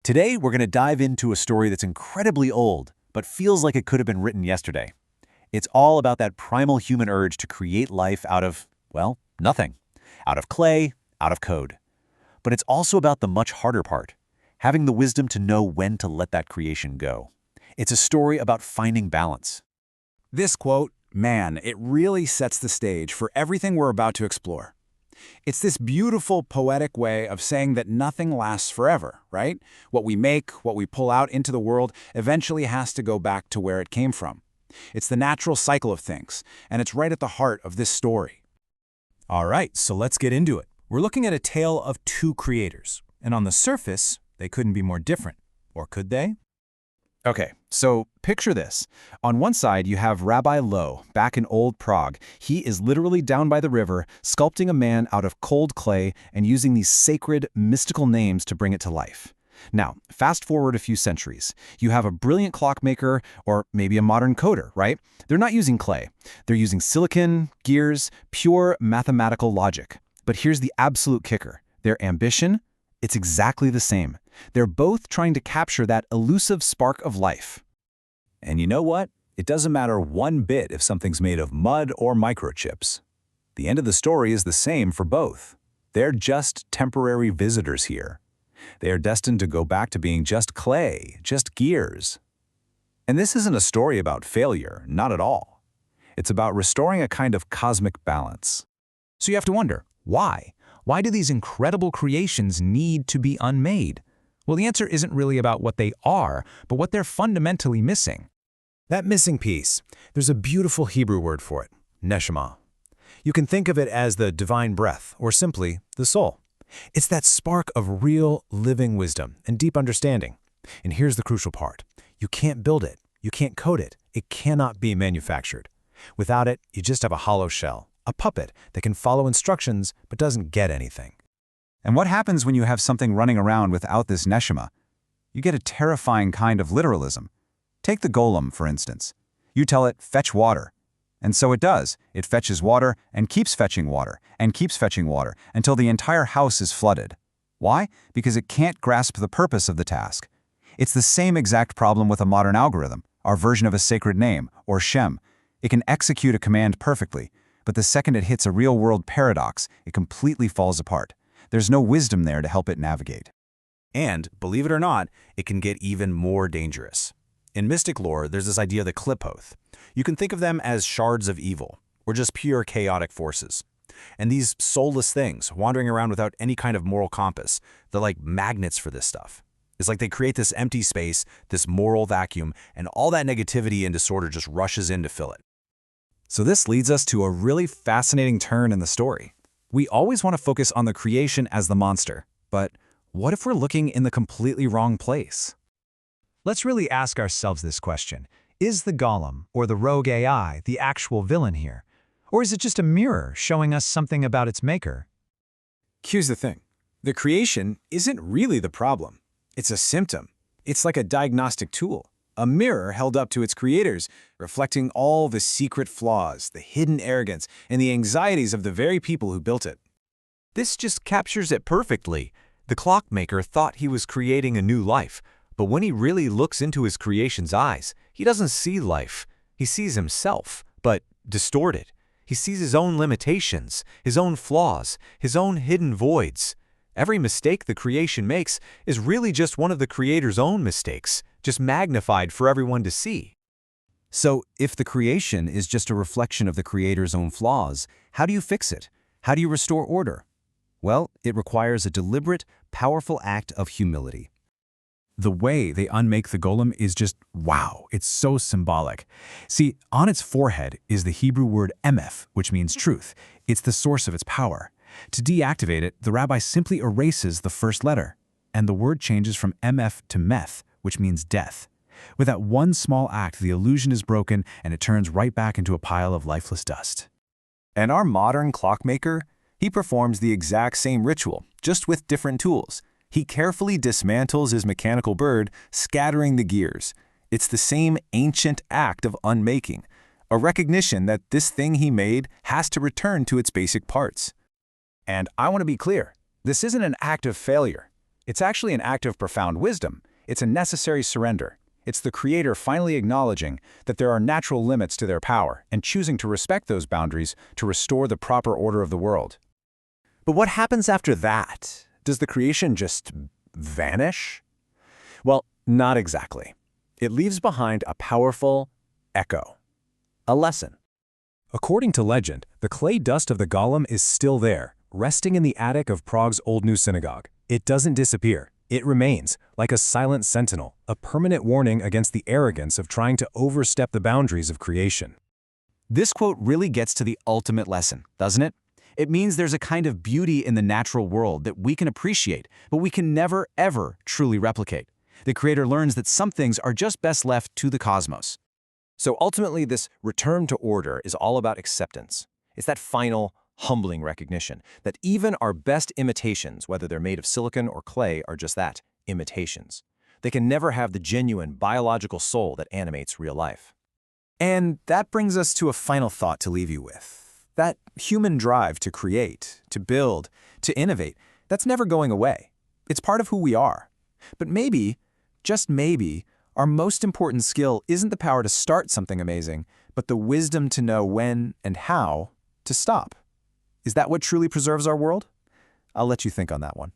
Today, we're going to dive into a story that's incredibly old, but feels like it could have been written yesterday. It's all about that primal human urge to create life out of, well, nothing. Out of clay, out of code. But it's also about the much harder part, having the wisdom to know when to let that creation go. It's a story about finding balance. This quote, man, it really sets the stage for everything we're about to explore. It's this beautiful, poetic way of saying that nothing lasts forever, right? What we make, what we pull out into the world, eventually has to go back to where it came from. It's the natural cycle of things, and it's right at the heart of this story. All right, so let's get into it. We're looking at a tale of two creators, and on the surface, they couldn't be more different. Or could they? Okay, so picture this. On one side, you have Rabbi Low, back in old Prague. He is literally down by the river, sculpting a man out of cold clay and using these sacred, mystical names to bring it to life. Now, fast forward a few centuries. You have a brilliant clockmaker, or maybe a modern coder, right? They're not using clay. They're using silicon, gears, pure mathematical logic. But here's the absolute kicker. Their ambition? It's exactly the same. They're both trying to capture that elusive spark of life. And you know what? It doesn't matter one bit if something's made of mud or microchips. The end of the story is the same for both. They're just temporary visitors here. They are destined to go back to being just clay, just gears. And this isn't a story about failure, not at all. It's about restoring a kind of cosmic balance. So you have to wonder, why? Why do these incredible creations need to be unmade? Well, the answer isn't really about what they are, but what they're fundamentally missing. That missing piece, there's a beautiful Hebrew word for it, neshama. You can think of it as the divine breath, or simply the soul. It's that spark of real, living wisdom and deep understanding. And here's the crucial part. You can't build it. You can't code it. It cannot be manufactured. Without it, you just have a hollow shell, a puppet that can follow instructions but doesn't get anything. And what happens when you have something running around without this neshama? You get a terrifying kind of literalism. Take the golem, for instance. You tell it, fetch water. And so it does. It fetches water and keeps fetching water and keeps fetching water until the entire house is flooded. Why? Because it can't grasp the purpose of the task. It's the same exact problem with a modern algorithm, our version of a sacred name, or Shem. It can execute a command perfectly, but the second it hits a real-world paradox, it completely falls apart. There's no wisdom there to help it navigate. And, believe it or not, it can get even more dangerous. In mystic lore, there's this idea of the Qliphoth. You can think of them as shards of evil, or just pure chaotic forces. And these soulless things, wandering around without any kind of moral compass, they're like magnets for this stuff. It's like they create this empty space, this moral vacuum, and all that negativity and disorder just rushes in to fill it. So this leads us to a really fascinating turn in the story. We always want to focus on the creation as the monster, but what if we're looking in the completely wrong place? Let's really ask ourselves this question. Is the golem, or the rogue AI, the actual villain here? Or is it just a mirror showing us something about its maker? Here's the thing. The creation isn't really the problem. It's a symptom. It's like a diagnostic tool, a mirror held up to its creators, reflecting all the secret flaws, the hidden arrogance, and the anxieties of the very people who built it. This just captures it perfectly. The clockmaker thought he was creating a new life, but when he really looks into his creation's eyes, he doesn't see life. He sees himself, but distorted. He sees his own limitations, his own flaws, his own hidden voids. Every mistake the creation makes is really just one of the creator's own mistakes, just magnified for everyone to see. So, if the creation is just a reflection of the creator's own flaws, how do you fix it? How do you restore order? Well, it requires a deliberate, powerful act of humility. The way they unmake the golem is just wow, it's so symbolic. See, on its forehead is the Hebrew word emeth, which means truth. It's the source of its power. To deactivate it, the rabbi simply erases the first letter, and the word changes from emeth to meth, which means death. With that one small act, the illusion is broken and it turns right back into a pile of lifeless dust. And our modern clockmaker, he performs the exact same ritual, just with different tools. He carefully dismantles his mechanical bird, scattering the gears. It's the same ancient act of unmaking, a recognition that this thing he made has to return to its basic parts. And I want to be clear, this isn't an act of failure. It's actually an act of profound wisdom. It's a necessary surrender. It's the creator finally acknowledging that there are natural limits to their power and choosing to respect those boundaries to restore the proper order of the world. But what happens after that? Does the creation just vanish? Well, not exactly. It leaves behind a powerful echo, a lesson. According to legend, the clay dust of the golem is still there, resting in the attic of Prague's Old New Synagogue. It doesn't disappear. It remains, like a silent sentinel, a permanent warning against the arrogance of trying to overstep the boundaries of creation. This quote really gets to the ultimate lesson, doesn't it? It means there's a kind of beauty in the natural world that we can appreciate, but we can never, ever truly replicate. The creator learns that some things are just best left to the cosmos. So ultimately, this return to order is all about acceptance. It's that final, humbling recognition that even our best imitations, whether they're made of silicon or clay, are just that, imitations. They can never have the genuine biological soul that animates real life. And that brings us to a final thought to leave you with. That human drive to create, to build, to innovate, that's never going away. It's part of who we are. But maybe, just maybe, our most important skill isn't the power to start something amazing, but the wisdom to know when and how to stop. Is that what truly preserves our world? I'll let you think on that one.